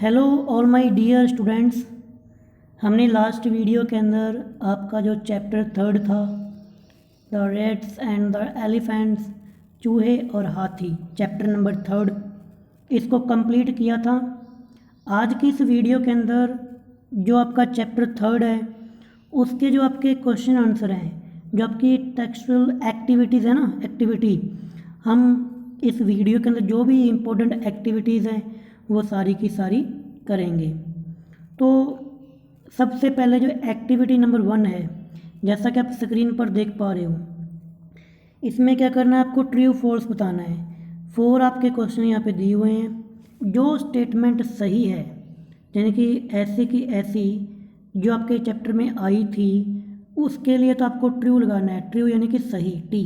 Hello all my dear students. हमने last video के अंदर आपका जो चैप्टर थर्ड था, the rats and the elephants, चूहे और हाथी, चैप्टर नंबर थर्ड, इसको कंप्लीट किया था। आज की इस वीडियो के अंदर जो आपका चैप्टर थर्ड है उसके जो आपके क्वेश्चन आंसर हैं, जो आपकी टेक्सचुअल एक्टिविटीज़ है ना, एक्टिविटी, हम इस वीडियो के अंदर जो भी इम्पोर्टेंट एक्टिविटीज़ हैं वो सारी की सारी करेंगे। तो सबसे पहले जो एक्टिविटी नंबर 1 है, जैसा कि आप स्क्रीन पर देख पा रहे हो, इसमें क्या करना है, आपको ट्रू फॉल्स बताना है। 4 आपके क्वेश्चन यहाँ पे दिए हुए हैं। जो स्टेटमेंट सही है, यानी कि ऐसे की ऐसी जो आपके चैप्टर में आई थी, उसके लिए तो आपको ट्रू लगाना है। ट्रू यानी कि सही, टी।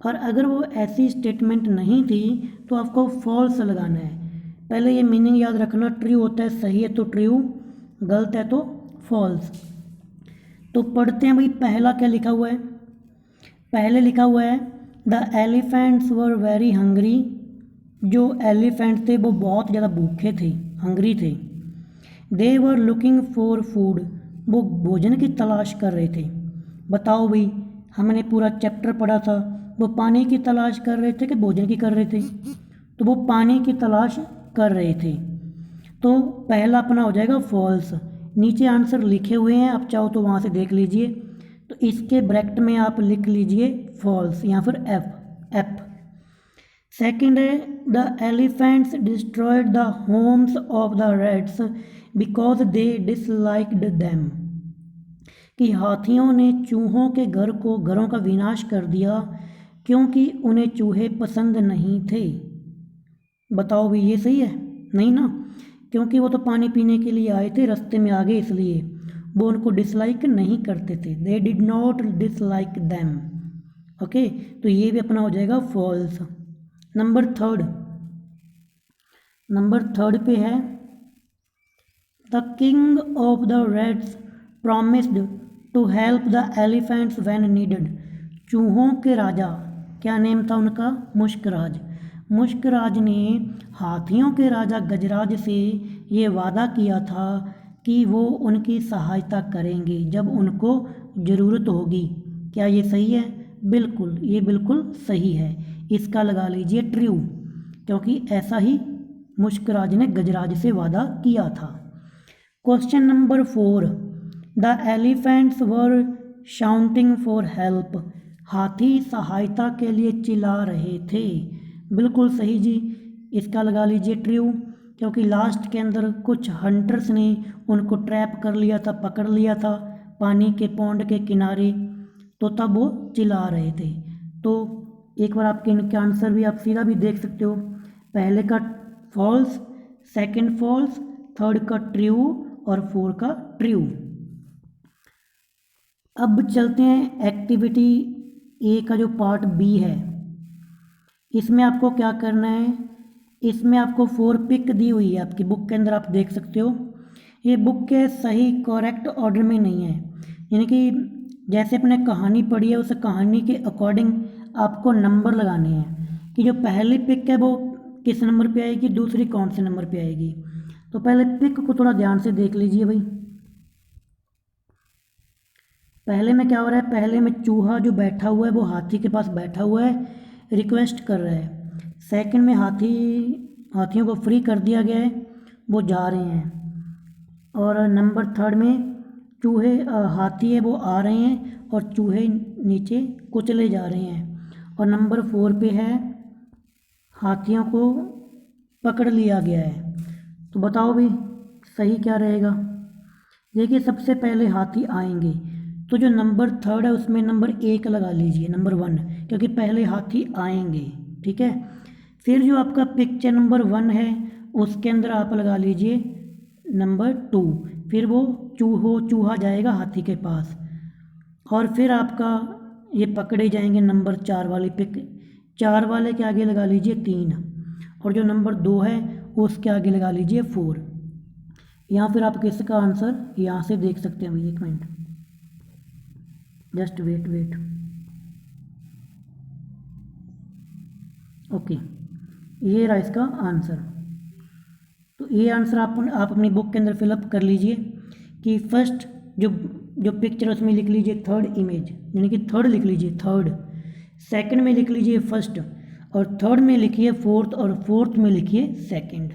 और अगर वो ऐसी स्टेटमेंट नहीं थी तो आपको फॉल्स लगाना है। पहले ये मीनिंग याद रखना, ट्रू होता है सही है तो ट्रू, गलत है तो फॉल्स। तो पढ़ते हैं भाई, पहला क्या लिखा हुआ है। पहले लिखा हुआ है the elephants were very hungry. जो एलिफेंट थे वो बहुत ज़्यादा भूखे थे, हंग्री थे। दे वर लुकिंग फॉर फूड, वो भोजन की तलाश कर रहे थे। बताओ भाई, हमने पूरा चैप्टर पढ़ा था, वो पानी की तलाश कर रहे थे कि भोजन की कर रहे थे? तो वो पानी की तलाश कर रहे थे। तो पहला अपना हो जाएगा फॉल्स। नीचे आंसर लिखे हुए हैं, आप चाहो तो वहाँ से देख लीजिए। तो इसके ब्रैकेट में आप लिख लीजिए फॉल्स या फिर एफ एफ। सेकेंड है the elephants destroyed the homes of the rats because they disliked them. कि हाथियों ने चूहों के घरों का विनाश कर दिया क्योंकि उन्हें चूहे पसंद नहीं थे। बताओ भी, ये सही है? नहीं ना, क्योंकि वो तो पानी पीने के लिए आए थे, रास्ते में आ गए, इसलिए वो उनको डिसलाइक नहीं करते थे। They did not dislike them. Okay, तो ये भी अपना हो जाएगा फॉल्स। नंबर थर्ड पे है the king of the rats promised to help the elephants when needed. चूहों के राजा, क्या नेम था उनका? मुश्कराज। मुश्कराज ने हाथियों के राजा गजराज से ये वादा किया था कि वो उनकी सहायता करेंगे जब उनको ज़रूरत होगी। क्या ये सही है? बिल्कुल, ये बिल्कुल सही है। इसका लगा लीजिए ट्रू, क्योंकि ऐसा ही मुश्कराज ने गजराज से वादा किया था। Question number 4, the elephants were shouting for help. हाथी सहायता के लिए चिल्ला रहे थे। बिल्कुल सही जी, इसका लगा लीजिए ट्रू, क्योंकि लास्ट के अंदर कुछ हंटर्स ने उनको ट्रैप कर लिया था, पकड़ लिया था पानी के पौंड के किनारे, तो तब वो चिल्ला रहे थे। तो एक बार आपके इनके आंसर भी आप सीधा भी देख सकते हो। पहले का फॉल्स, सेकंड फॉल्स, थर्ड का ट्रू और 4 का ट्रू। अब चलते हैं एक्टिविटी ए का जो पार्ट बी है। इसमें आपको क्या करना है, इसमें आपको 4 पिक दी हुई है आपकी बुक के अंदर, आप देख सकते हो। ये बुक के सही करेक्ट ऑर्डर में नहीं है, यानी कि जैसे अपने कहानी पढ़ी है उस कहानी के अकॉर्डिंग आपको नंबर लगाने हैं कि जो पहली पिक है वो किस नंबर पे आएगी, दूसरी कौन से नंबर पे आएगी। तो पहले पिक को थोड़ा ध्यान से देख लीजिए भाई। पहले में क्या हो रहा है, पहले में चूहा जो बैठा हुआ है वो हाथी के पास बैठा हुआ है, रिक्वेस्ट कर रहा है। सेकंड में हाथियों को फ्री कर दिया गया है, वो जा रहे हैं। और नंबर थर्ड में हाथी है वो आ रहे हैं और चूहे नीचे कुचले जा रहे हैं। और नंबर 4 पे है हाथियों को पकड़ लिया गया है। तो बताओ भी सही क्या रहेगा। देखिए, सबसे पहले हाथी आएंगे, तो जो नंबर थर्ड है उसमें नंबर 1 लगा लीजिए, नंबर 1, क्योंकि पहले हाथी आएंगे। ठीक है, फिर जो आपका पिक्चर नंबर 1 है उसके अंदर आप लगा लीजिए नंबर 2, फिर वो चूहा जाएगा हाथी के पास, और फिर आपका ये पकड़े जाएंगे नंबर 4 वाली पिक। 4 वाले के आगे लगा लीजिए 3, और जो नंबर 2 है उसके आगे लगा लीजिए 4। या फिर आप किसका आंसर यहाँ से देख सकते हैं भाई, एक मिनट, जस्ट वेट। ओके, ये रहा इसका आंसर। तो ये आंसर आप अपनी बुक के अंदर फिलअप कर लीजिए कि फर्स्ट जो पिक्चर उसमें लिख लीजिए थर्ड इमेज, यानी कि थर्ड लिख लीजिए थर्ड, सेकंड में लिख लीजिए फर्स्ट, और थर्ड में लिखिए फोर्थ, और फोर्थ में लिखिए सेकंड।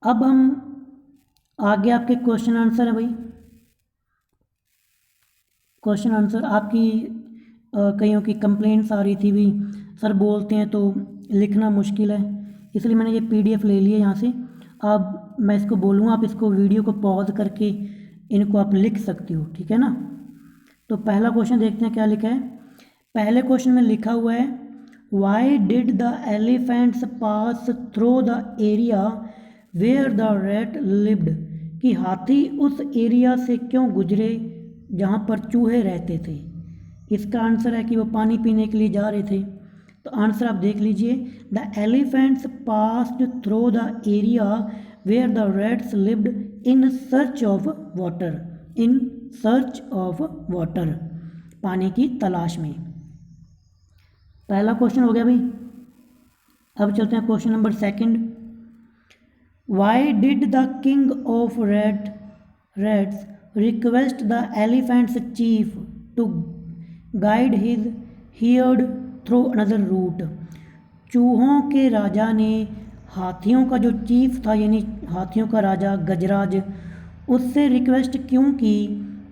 अब हम आगे आपके क्वेश्चन आंसर है भाई। क्वेश्चन आंसर आपकी कईयों की कंप्लेंट्स आ रही थी भी, सर बोलते हैं तो लिखना मुश्किल है, इसलिए मैंने ये PDF ले लिया यहाँ से। अब मैं इसको बोलूँगा, आप इसको वीडियो को पॉज करके इनको आप लिख सकते हो, ठीक है ना। तो पहला क्वेश्चन देखते हैं क्या लिखा है। पहले क्वेश्चन में लिखा हुआ है why did the elephants pass through the area where the rat lived, कि हाथी उस एरिया से क्यों गुजरे जहाँ पर चूहे रहते थे। इसका आंसर है कि वो पानी पीने के लिए जा रहे थे। तो आंसर आप देख लीजिए, the elephants passed through the area where the rats lived in search of water, in search of water, पानी की तलाश में। पहला क्वेश्चन हो गया भाई। अब चलते हैं question number second. Why did the king of rats request the elephants chief to guide his herd through another route, चूहों के राजा ने हाथियों का जो चीफ था, यानी हाथियों का राजा गजराज, उससे रिक्वेस्ट क्यों की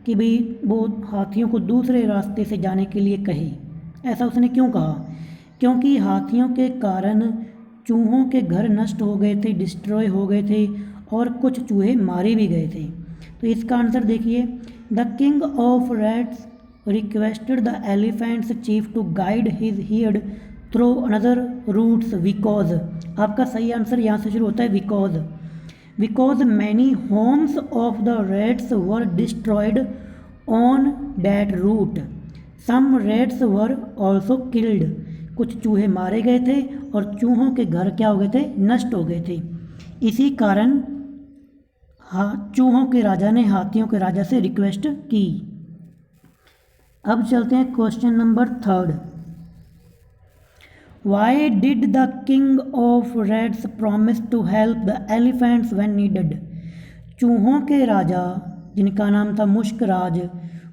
कि भाई वो हाथियों को दूसरे रास्ते से जाने के लिए कहे। ऐसा उसने क्यों कहा? क्योंकि हाथियों के कारण चूहों के घर नष्ट हो गए थे, डिस्ट्रॉय हो गए थे, और कुछ चूहे मारे भी गए थे। तो इसका आंसर देखिए, the king of rats requested the elephants chief to guide his herd through another routes because, आपका सही आंसर यहाँ से शुरू होता है because many homes of the rats were destroyed on that route, some rats were also killed, कुछ चूहे मारे गए थे और चूहों के घर क्या हो गए थे, नष्ट हो गए थे। इसी कारण चूहों के राजा ने हाथियों के राजा से रिक्वेस्ट की। अब चलते हैं question number third. Why did the king of rats promise to help the elephants when needed, चूहों के राजा जिनका नाम था मुश्कराज,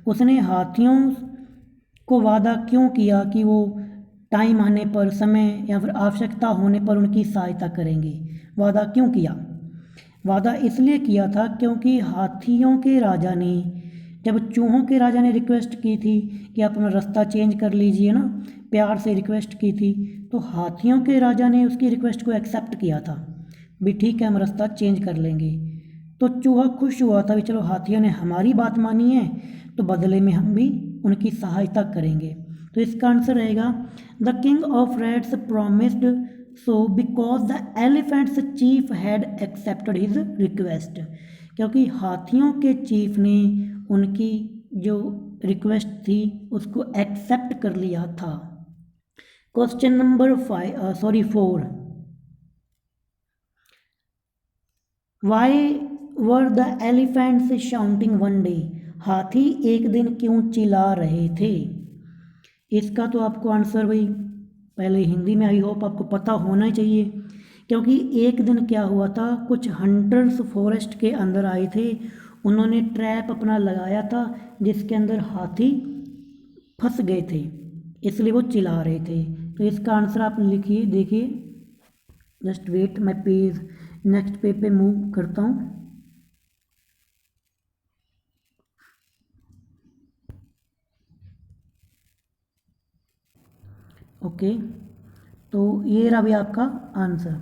उसने हाथियों को वादा क्यों किया कि वो टाइम आने पर, समय या फिर आवश्यकता होने पर उनकी सहायता करेंगे। वादा क्यों किया? वादा इसलिए किया था क्योंकि हाथियों के राजा ने, जब चूहों के राजा ने रिक्वेस्ट की थी कि आप अपना रास्ता चेंज कर लीजिए ना, प्यार से रिक्वेस्ट की थी, तो हाथियों के राजा ने उसकी रिक्वेस्ट को एक्सेप्ट किया था भी ठीक है हम रास्ता चेंज कर लेंगे। तो चूहा खुश हुआ था भी चलो हाथियों ने हमारी बात मानी है तो बदले में हम भी उनकी सहायता करेंगे। तो इसका आंसर रहेगा the king of rats promised so because the elephants chief had accepted his request, क्योंकि हाथियों के चीफ ने उनकी जो रिक्वेस्ट थी उसको एक्सेप्ट कर लिया था। Question number 4। Why were the elephants shouting one day, हाथी एक दिन क्यों चिल्ला रहे थे। इसका तो आपको आंसर भाई पहले हिंदी में आई होप आपको पता होना ही चाहिए, क्योंकि एक दिन क्या हुआ था, कुछ हंटर्स फॉरेस्ट के अंदर आए थे, उन्होंने ट्रैप अपना लगाया था जिसके अंदर हाथी फंस गए थे, इसलिए वो चिल्ला रहे थे। तो इसका आंसर आप लिखिए, देखिए, जस्ट वेट, मैं पेज नेक्स्ट पेज पे मूव करता हूँ। ओके, तो ये रहा भी आपका answer.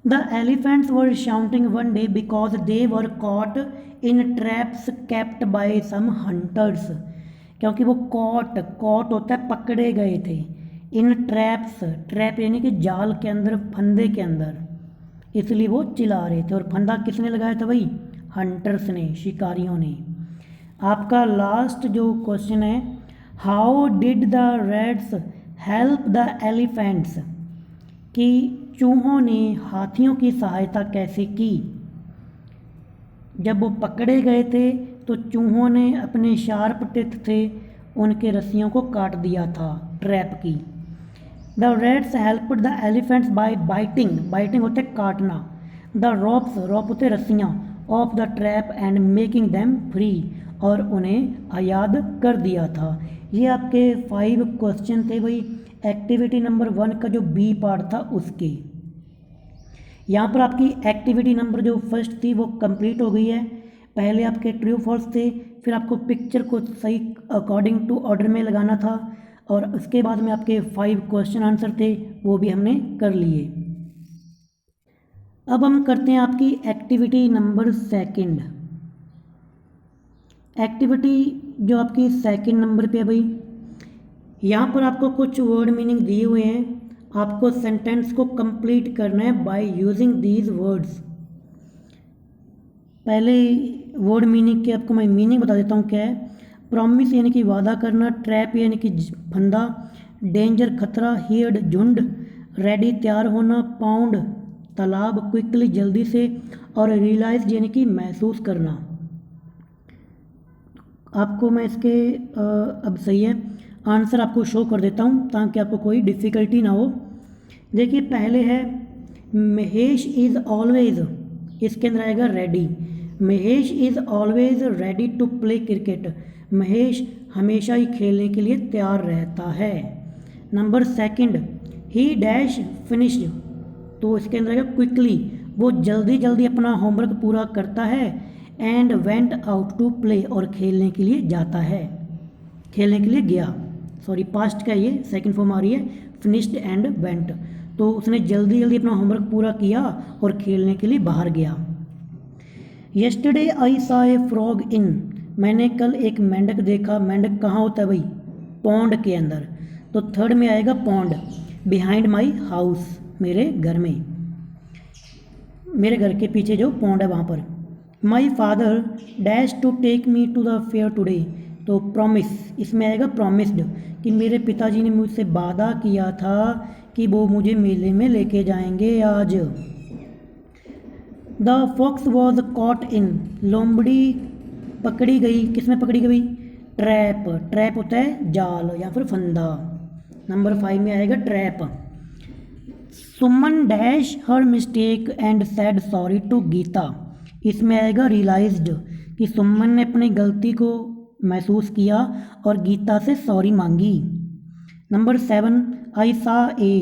The elephants were shouting one day because they were caught in traps kept by some hunters, क्योंकि वो कॉट होता है पकड़े गए थे, इन ट्रैप्स, ट्रैप यानी कि जाल के अंदर, फंदे के अंदर, इसलिए वो चिल्ला रहे थे। और फंदा किसने लगाया था भाई? हंटर्स ने, शिकारियों ने। आपका लास्ट जो क्वेश्चन है, how did the rats help the elephants, कि चूहों ने हाथियों की सहायता कैसे की। जब वो पकड़े गए थे तो चूहों ने अपने शार्प टिथ से उनके रस्सियों को काट दिया था ट्रैप की। The rats helped the elephants by biting, biting होते काटना, द रोप्स, रोप होते रस्सियाँ, off the trap and making them free, और उन्हें आज़ाद कर दिया था। ये आपके 5 क्वेश्चन थे भाई एक्टिविटी नंबर 1 का जो बी पार्ट था उसके। यहाँ पर आपकी एक्टिविटी नंबर जो फर्स्ट थी वो कंप्लीट हो गई है। पहले आपके ट्रू फॉल्स थे, फिर आपको पिक्चर को सही अकॉर्डिंग टू ऑर्डर में लगाना था, और उसके बाद में आपके 5 क्वेश्चन आंसर थे वो भी हमने कर लिए। अब हम करते हैं आपकी एक्टिविटी नंबर 2। एक्टिविटी जो आपकी 2 नंबर पे है भाई, यहाँ पर आपको कुछ वर्ड मीनिंग दिए हुए हैं, आपको सेंटेंस को कंप्लीट करना है बाय यूजिंग दीज वर्ड्स। पहले वर्ड मीनिंग के आपको मैं मीनिंग बता देता हूँ क्या है। प्रॉमिस यानी कि वादा करना, ट्रैप यानी कि फंदा, डेंजर खतरा, हियर्ड झुंड, रेडी तैयार होना, पाउंड तालाब, क्विकली जल्दी से, और रियलाइज यानी कि महसूस करना। आपको मैं इसके अब सही है आंसर आपको शो कर देता हूँ ताकि आपको कोई डिफ़िकल्टी ना हो। देखिए पहले है महेश इज़ ऑलवेज, इसके अंदर आएगा ready. Mahesh is always ready to play cricket, Mahesh हमेशा ही खेलने के लिए तैयार रहता है। नंबर 2 ही डैश फिनिश्ड, तो इसके अंदर आएगा क्विकली, वो जल्दी जल्दी अपना होमवर्क पूरा करता है, and went out to play, और खेलने के लिए जाता है, खेलने के लिए गया, सॉरी पास्ट का ये सेकंड फॉर्म आ रही है, फिनिश्ड एंड वेंट, तो उसने जल्दी जल्दी अपना होमवर्क पूरा किया और खेलने के लिए बाहर गया। Yesterday I saw a frog in, मैंने कल एक मेंढक देखा, मेंढक कहाँ होता है भाई, पॉन्ड के अंदर, तो 3rd में आएगा पॉन्ड। बिहाइंड माई हाउस, मेरे घर में, मेरे घर के पीछे जो पॉन्ड है वहाँ पर। My father dash to take me to the fair today, तो प्रॉमिस, इसमें आएगा प्रॉमिस्ड, कि मेरे पिताजी ने मुझसे वादा किया था कि वो मुझे मेले में लेके जाएंगे आज। The fox was caught in, लोमड़ी पकड़ी गई, किसमें पकड़ी गई, ट्रैप, ट्रैप होता है जाल या फिर फंदा। नंबर 5 में आएगा trap. Suman dash her mistake and said sorry to Geeta, इसमें आएगा रियलाइज्ड, कि सुमन ने अपनी गलती को महसूस किया और गीता से सॉरी मांगी। Number 7 I saw a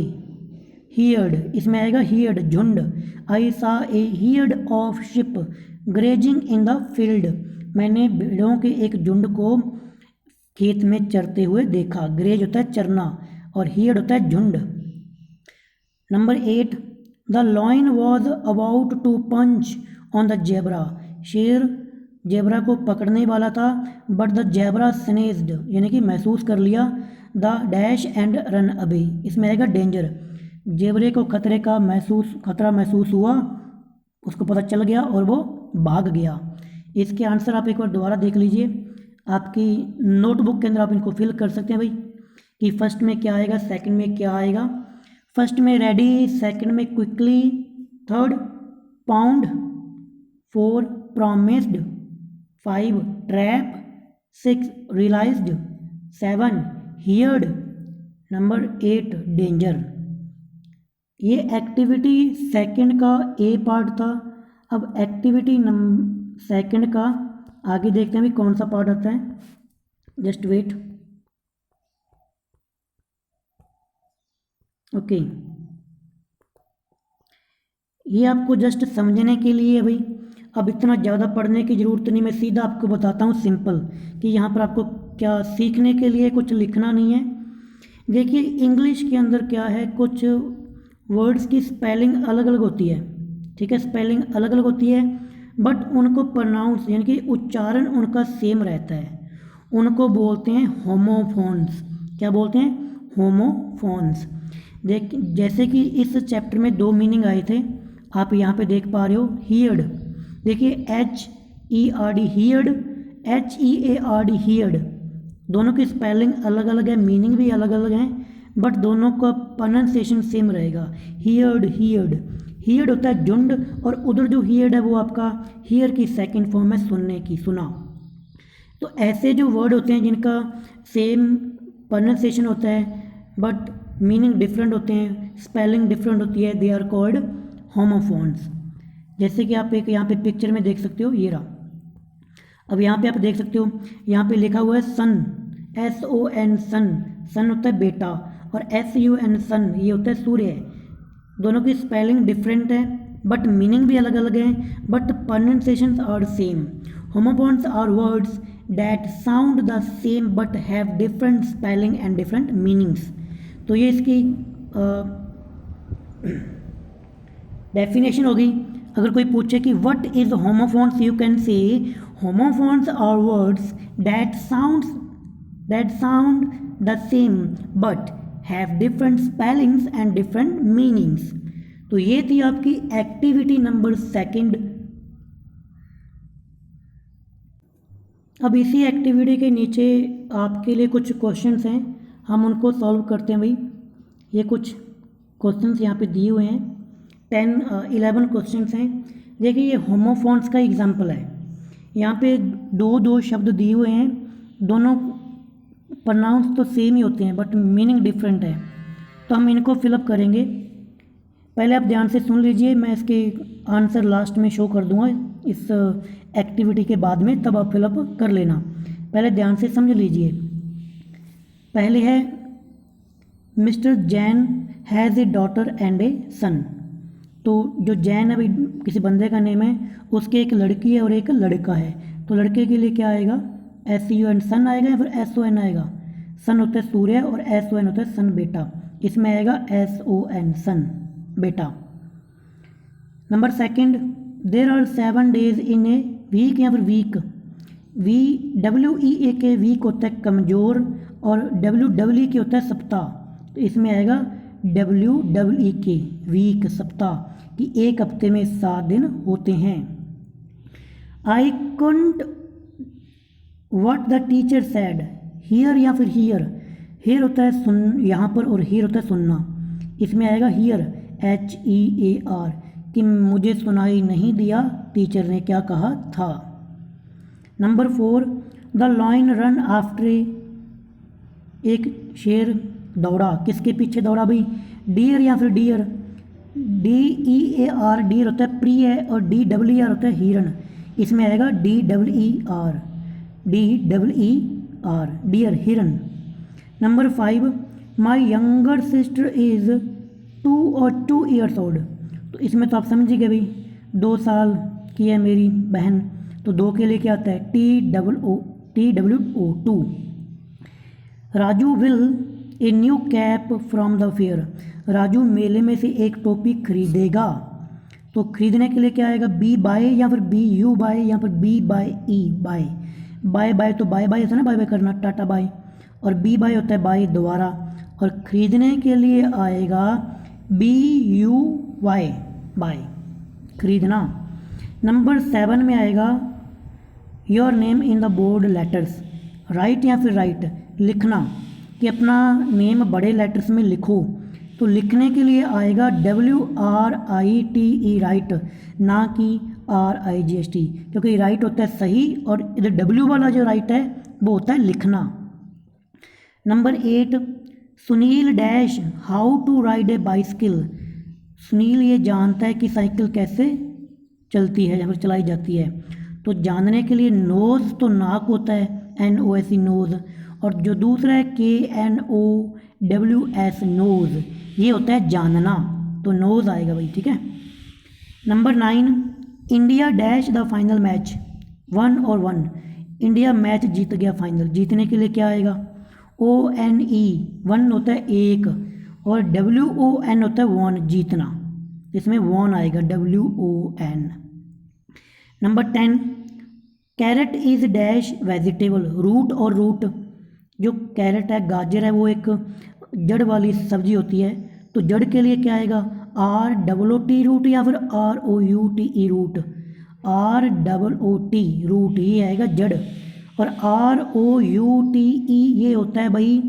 heard, इसमें आएगा हियर्ड झुंड, I saw a herd of sheep grazing in the field, मैंने भेड़ों के एक झुंड को खेत में चरते हुए देखा, ग्रेज होता है चरना और हियर्ड होता है झुंड। Number 8 the lion was about to punch on the zebra, शेर जेबरा को पकड़ने वाला था, बट द जेबरा स्नेज्ड, यानी कि महसूस कर लिया, the dash and run away, इसमें आएगा डेंजर, जेबरे को खतरा महसूस हुआ, उसको पता चल गया और वो भाग गया। इसके आंसर आप एक बार दोबारा देख लीजिए, आपकी नोटबुक के अंदर आप इनको फिल कर सकते हैं भाई, कि फर्स्ट में क्या आएगा, सेकंड में क्या आएगा। फर्स्ट में रेडी, सेकंड में quickly, 3rd pound, 4 promised, 5 trap, 6 realised, 7 heard, number 8 danger. ये एक्टिविटी 2 का ए पार्ट था। अब एक्टिविटी 2 का आगे देखते हैं भी कौन सा पार्ट आता है, जस्ट वेट। ओके, ये आपको जस्ट समझने के लिए भाई, अब इतना ज़्यादा पढ़ने की ज़रूरत नहीं, मैं सीधा आपको बताता हूँ सिंपल, कि यहाँ पर आपको क्या सीखने के लिए कुछ लिखना नहीं है। देखिए इंग्लिश के अंदर क्या है, कुछ वर्ड्स की स्पेलिंग अलग अलग होती है, ठीक है, स्पेलिंग अलग अलग होती है, बट उनको प्रोनाउंस यानी कि उच्चारण उनका सेम रहता है, उनको बोलते हैं होमोफोन्स। क्या बोलते हैं, होमोफोन्स। देख जैसे कि इस चैप्टर में 2 मीनिंग आए थे, आप यहाँ पे देख पा रहे हो, हियर्ड, देखिए HERD हियर्ड, HEARD हियर्ड, दोनों की स्पेलिंग अलग अलग है, मीनिंग भी अलग अलग है, बट दोनों का प्रोनाउंसिएशन सेम रहेगा, हियर्ड हियर्ड। हियर्ड होता है झुंड, और उधर जो हियर्ड है वो आपका हियर की सेकंड फॉर्म है, सुनने की, सुना। तो ऐसे जो वर्ड होते हैं जिनका सेम प्रोनाउंसिएशन होता है बट मीनिंग डिफरेंट होते हैं, स्पेलिंग डिफरेंट होती है, दे आर कॉल्ड होमोफोन्स। जैसे कि आप एक यहाँ पे पिक्चर में देख सकते हो, ये रहा। अब यहाँ पे आप देख सकते हो, यहाँ पे लिखा हुआ है सन, SON सन, सन होता है बेटा, और SUN सन ये होता है सूर्य। दोनों की स्पेलिंग डिफरेंट है बट मीनिंग भी अलग अलग है, but pronunciations are same. Homophones are words that sound the same but have different spelling and different meanings. तो ये इसकी डेफिनेशन होगी। अगर कोई पूछे कि what is homophones, you can say homophones are words that sound the same but have different spellings and different meanings. तो ये थी आपकी एक्टिविटी नंबर 2। अब इसी एक्टिविटी के नीचे आपके लिए कुछ क्वेश्चंस हैं, हम उनको सॉल्व करते हैं भाई। ये कुछ क्वेश्चंस यहाँ पे दिए हुए हैं, 11 क्वेश्चंस हैं। देखिए ये होमोफोन्स का एग्जांपल है। यहाँ पे दो शब्द दिए हुए हैं, दोनों प्रोनाउंस तो सेम ही होते हैं बट मीनिंग डिफरेंट है, तो हम इनको फिलअप करेंगे। पहले आप ध्यान से सुन लीजिए, मैं इसके आंसर लास्ट में शो कर दूंगा इस एक्टिविटी के बाद में, तब आप फिलअप कर लेना। पहले ध्यान से समझ लीजिए। पहले है mister Jain has a daughter and a son. तो जो जैन अभी किसी बंदे का नेम है, उसके एक लड़की है और एक लड़का है। तो लड़के के लिए क्या आएगा, SUN सन आएगा या फिर SON आएगा। सन होता है सूर्य और SON होता है सन बेटा, इसमें आएगा SON सन बेटा। Number 2, there are 7 days in a week या फिर वीक। WEAK वीक होता है कमज़ोर और WEEK होता है सप्ताह, तो इसमें आएगा WEEK वीक सप्ताह, कि एक हफ्ते में 7 दिन होते हैं। I couldn't what the teacher said, hear या फिर हियर। हियर होता है सुन यहाँ पर और हियर होता है सुनना, इसमें आएगा हियर HEAR, कि मुझे सुनाई नहीं दिया टीचर ने क्या कहा था। Number 4, the lion ran after, एक शेर दौड़ा, किसके पीछे दौड़ा भाई, डियर या फिर डियर। DEAR डियर होता है प्रिय और DEER होता है हिरण, इसमें आएगा DEER डियर हिरण। Number 5, my younger sister is 2 years old. तो इसमें तो आप समझिए भाई 2 साल की है मेरी बहन, तो 2 के लिए क्या आता है TWO 2। Raju will a new cap from the fair. Raju मेले में से एक टोपी खरीदेगा। तो खरीदने के लिए क्या आएगा, बी बाय या फिर BU बाय या फिर BE बाय। बाय तो बाय होता है ना, बाय करना, टाटा बाय, और बी बाय होता है बाय दोबारा, और खरीदने के लिए आएगा BUY बाय, खरीदना। नंबर 7 में आएगा your name in the board letters. Right या फिर राइट, लिखना, कि अपना नेम बड़े लेटर्स में लिखो। तो लिखने के लिए आएगा WRITE राइट, ना कि RIGHT, क्योंकि राइट होता है सही और इधर W वाला जो राइट है वो होता है लिखना। Number 8, Sunil dash how to ride a bicycle. Sunil ये जानता है कि साइकिल कैसे चलती है या फिर चलाई जाती है। तो जानने के लिए नोज़ तो नाक होता है, NOSE नोज़, और जो दूसरा है KNOWS नोज़, ये होता है जानना, तो नोज़ आएगा भाई, ठीक है। Number 9, India dash the final match 1 और 1। इंडिया मैच जीत गया फाइनल, जीतने के लिए क्या आएगा ONE, 1 होता है एक, और WON होता है वॉन, जीतना, इसमें वॉन आएगा WON। Number 10, carrot is dash vegetable. Root और रूट, जो कैरेट है, गाजर है, वो एक जड़ वाली सब्जी होती है, तो जड़ के लिए क्या आएगा ROOT रूट या फिर ROUTE रूट। ROOT रूट ये आएगा जड़, और ROUTE ये होता है भाई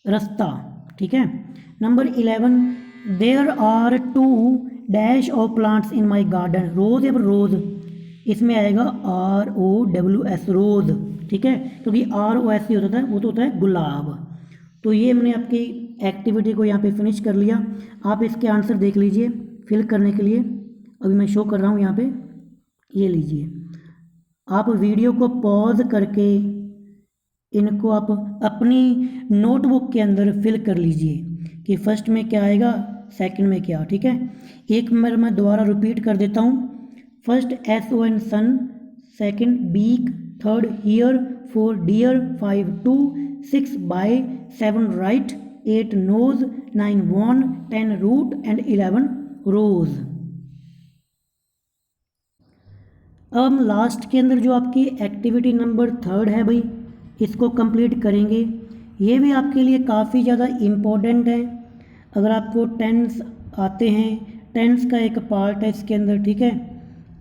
रास्ता, ठीक है। Number 11, there are 2 dash of plants in my garden. Rows या फिर रोज़, इसमें आएगा ROWS रोज़, ठीक है, क्योंकि ROS होता है वो तो होता है गुलाब। तो ये मैंने आपकी एक्टिविटी को यहाँ पे फिनिश कर लिया। आप इसके आंसर देख लीजिए फिल करने के लिए, अभी मैं शो कर रहा हूँ यहाँ पे, ये लीजिए। आप वीडियो को पॉज करके इनको आप अपनी नोटबुक के अंदर फिल कर लीजिए कि फर्स्ट में क्या आएगा, सेकंड में क्या, ठीक है। एक बार मैं दोबारा रिपीट कर देता हूँ। First SON son, second week, third year, 4 dear, 5 two, 6 by, 7 right, 8 nose, 9 won, 10 root and 11 rose. अब हम लास्ट के अंदर जो आपकी एक्टिविटी नंबर 3 है भाई, इसको कंप्लीट करेंगे। ये भी आपके लिए काफ़ी ज़्यादा इम्पोर्टेंट है। अगर आपको टेंस आते हैं, टेंस का एक पार्ट है इसके अंदर, ठीक है,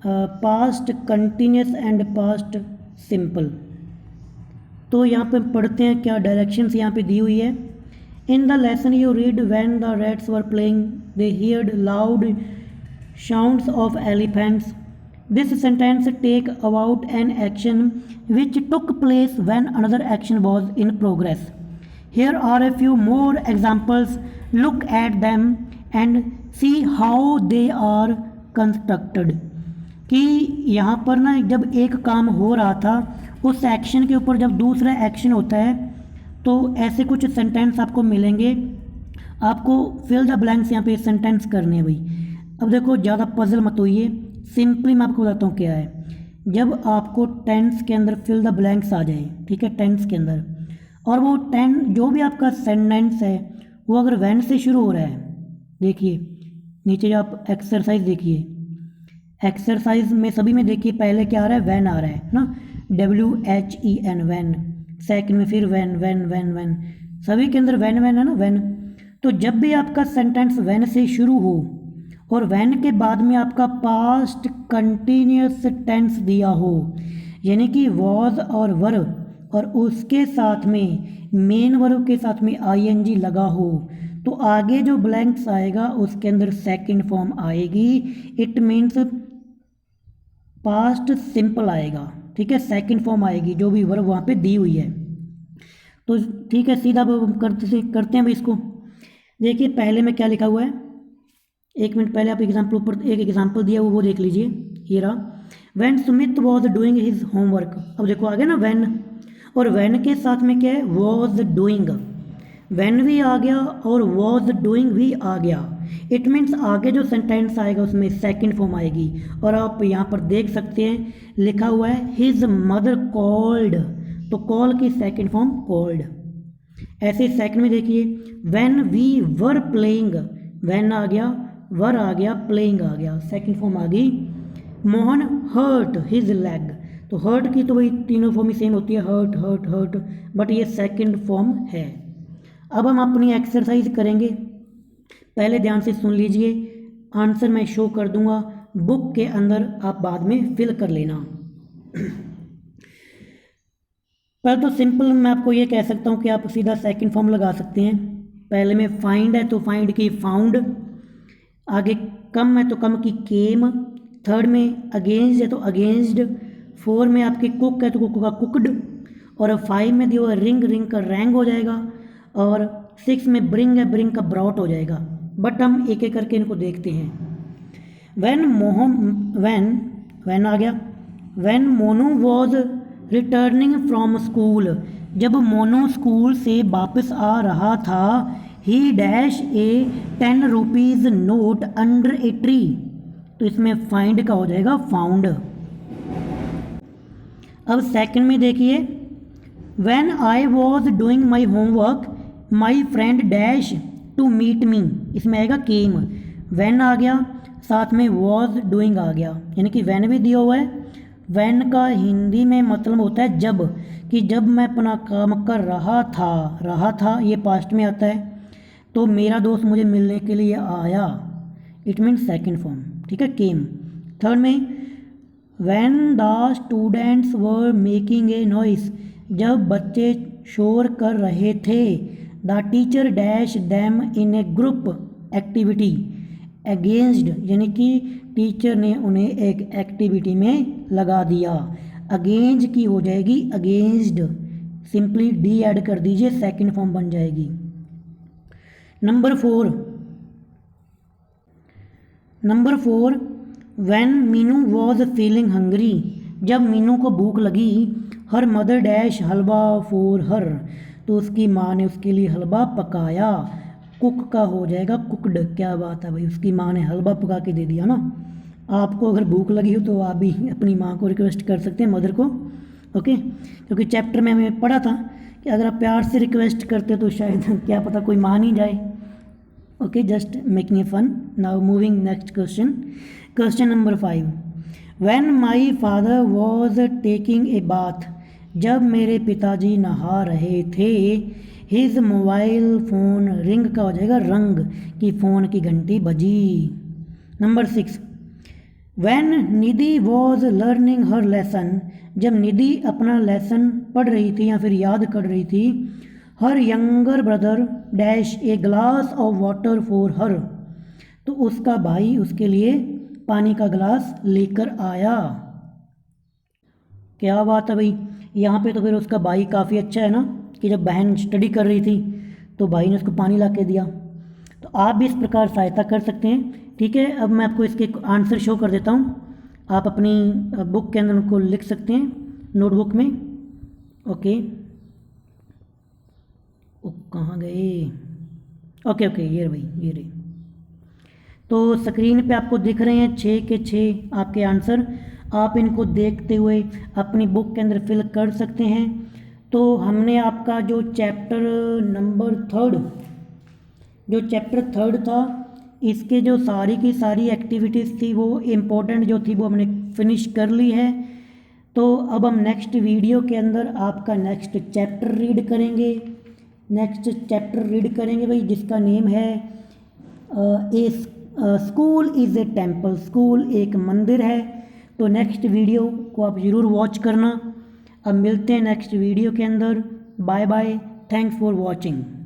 past continuous and past simple. तो यहाँ पे पढ़ते हैं क्या डायरेक्शंस यहाँ पे दी हुई है। In the lesson you read when the rats were playing they heard loud sounds of elephants. This sentence take about an action which took place when another action was in progress. Here are a few more examples. Look at them and see how they are constructed. कि यहाँ पर ना जब एक काम हो रहा था, उस एक्शन के ऊपर जब दूसरा एक्शन होता है तो ऐसे कुछ सेंटेंस आपको मिलेंगे। आपको फिल द ब्लैंक्स यहाँ पे सेंटेंस करने हैं भाई। अब देखो ज़्यादा पजल मत होइए, सिंपली मैं आपको बताता हूँ क्या है। जब आपको टेंस के अंदर फिल द ब्लैंक्स आ जाए, ठीक है, टेंस के अंदर, और वो जो भी आपका सेंटेंस है वो अगर वैन से शुरू हो रहा है, देखिए नीचे जो आप एक्सरसाइज देखिए, एक्सरसाइज में सभी में देखिए पहले क्या आ रहा है, वैन आ रहा है ना, WHEN वैन, सेकंड में फिर वैन वैन वैन वैन, सभी के अंदर वैन वैन है ना, वैन। तो जब भी आपका सेंटेंस वैन से शुरू हो और वैन के बाद में आपका पास्ट कंटिन्यूस टेंस दिया हो, यानी कि वॉज और वर्ब, और उसके साथ में मेन वर्ब के साथ में ING लगा हो, तो आगे जो ब्लैंक्स आएगा उसके अंदर सेकंड फॉर्म आएगी। इट मीन्स पास्ट सिंपल आएगा, ठीक है, सेकंड फॉर्म आएगी जो भी वर्ब वहाँ पे दी हुई है। तो ठीक है, सीधा करते हैं भाई इसको। देखिए पहले में क्या लिखा हुआ है, एक मिनट पहले आप एग्जाम्पल ऊपर एक एग्जाम्पल दिया वो देख लीजिए, ये रहा। When Sumit was doing his homework. अब देखो आगे ना वैन, और वैन के साथ में क्या है, वॉज डूइंग, वैन भी आ गया और वॉज डूइंग भी आ गया। इट मीन्स आगे जो सेंटेंस आएगा उसमें सेकंड फॉर्म आएगी। और आप यहाँ पर देख सकते हैं लिखा हुआ है हिज मदर कॉल्ड, तो कॉल की सेकंड फॉर्म कॉल्ड। ऐसे सेकंड में देखिए when we were playing, when आ गया, वर आ गया, प्लेइंग आ गया, सेकंड फॉर्म आ गई। मोहन हर्ट हिज लेग, तो हर्ट की तो भाई तीनों फॉर्म ही सेम होती है, हर्ट हर्ट हर्ट, बट ये सेकंड फॉर्म है। अब हम अपनी एक्सरसाइज करेंगे, पहले ध्यान से सुन लीजिए, आंसर मैं शो कर दूंगा बुक के अंदर, आप बाद में फिल कर लेना। पहले तो सिंपल मैं आपको ये कह सकता हूँ कि आप सीधा सेकंड फॉर्म लगा सकते हैं। पहले में फाइंड है तो फाइंड की फाउंड, आगे कम है तो कम की केम, थर्ड में अगेंस्ट है तो अगेंस्ड, 4 में आपके कुक है तो कुक का कुकड, और 5 में दिया रिंग, रिंग का रैंग हो जाएगा, और 6 में ब्रिंग है, ब्रिंग का ब्रॉट हो जाएगा। बट हम एक एक करके इनको देखते हैं। वैन आ गया, when Monu was returning from school, जब मोनू स्कूल से वापस आ रहा था, he dash a 10 rupees note under a tree, तो इसमें फाइंड का हो जाएगा फाउंड। अब सेकंड में देखिए when I was doing my homework my friend dash to meet me, इसमें आएगा केम, व्हेन आ गया, साथ में वॉज डूइंग आ गया, यानी कि व्हेन भी दिया हुआ है। व्हेन का हिंदी में मतलब होता है जब, कि जब मैं अपना काम कर रहा था ये पास्ट में आता है, तो मेरा दोस्त मुझे मिलने के लिए आया, इट मीन्स सेकंड फॉर्म, ठीक है, केम। थर्ड में when the students were making a noise, जब बच्चे शोर कर रहे थे, the teacher dash them in A group activity, against, यानी कि टीचर ने उन्हें एक एक्टिविटी में लगा दिया, अगेंस्ट की हो जाएगी अगेंस्ड, सिंपली डी ऐड कर दीजिए, सेकंड फॉर्म बन जाएगी। Number four, when Meenu was feeling hungry, जब मीनू को भूख लगी, her mother dash halwa for her, तो उसकी माँ ने उसके लिए हलवा पकाया। कुक का हो जाएगा कुकड। क्या बात है भाई, उसकी माँ ने हलवा पका के दे दिया ना। आपको अगर भूख लगी हो तो आप भी अपनी माँ को रिक्वेस्ट कर सकते हैं, मदर को, ओके। क्योंकि चैप्टर में हमें पढ़ा था कि अगर आप प्यार से रिक्वेस्ट करते तो शायद क्या पता कोई मान ही जाए, okay. Just making a fun. Now moving next question number 5, when my father was taking a bath, जब मेरे पिताजी नहा रहे थे, हिज मोबाइल फ़ोन रिंग का हो जाएगा रंग, कि फ़ोन की घंटी बजी। Number 6, when Nidhi was learning her lesson, जब निधि अपना लेसन पढ़ रही थी या फिर याद कर रही थी, her younger brother dash a glass of water for her, तो उसका भाई उसके लिए पानी का गिलास लेकर आया। क्या बात है भाई, यहाँ पे तो फिर उसका भाई काफ़ी अच्छा है ना, कि जब बहन स्टडी कर रही थी तो भाई ने उसको पानी ला के दिया। तो आप भी इस प्रकार सहायता कर सकते हैं, ठीक है। अब मैं आपको इसके आंसर शो कर देता हूँ, आप अपनी बुक के अंदर उनको लिख सकते हैं नोटबुक में, ओके। कहाँ गए, ओके, ये भाई ये रहे। तो स्क्रीन पे आपको दिख रहे हैं 6 के 6 आपके आंसर। आप इनको देखते हुए अपनी बुक के अंदर फिल कर सकते हैं। तो हमने आपका जो चैप्टर थर्ड था, इसके जो सारी की सारी एक्टिविटीज़ थी वो इम्पोर्टेंट जो थी वो हमने फिनिश कर ली है। तो अब हम नेक्स्ट वीडियो के अंदर आपका नेक्स्ट चैप्टर रीड करेंगे भाई, जिसका नेम है school is a temple, school एक मंदिर है। तो नेक्स्ट वीडियो को आप ज़रूर वॉच करना। अब मिलते हैं नेक्स्ट वीडियो के अंदर। Bye bye, thanks for watching.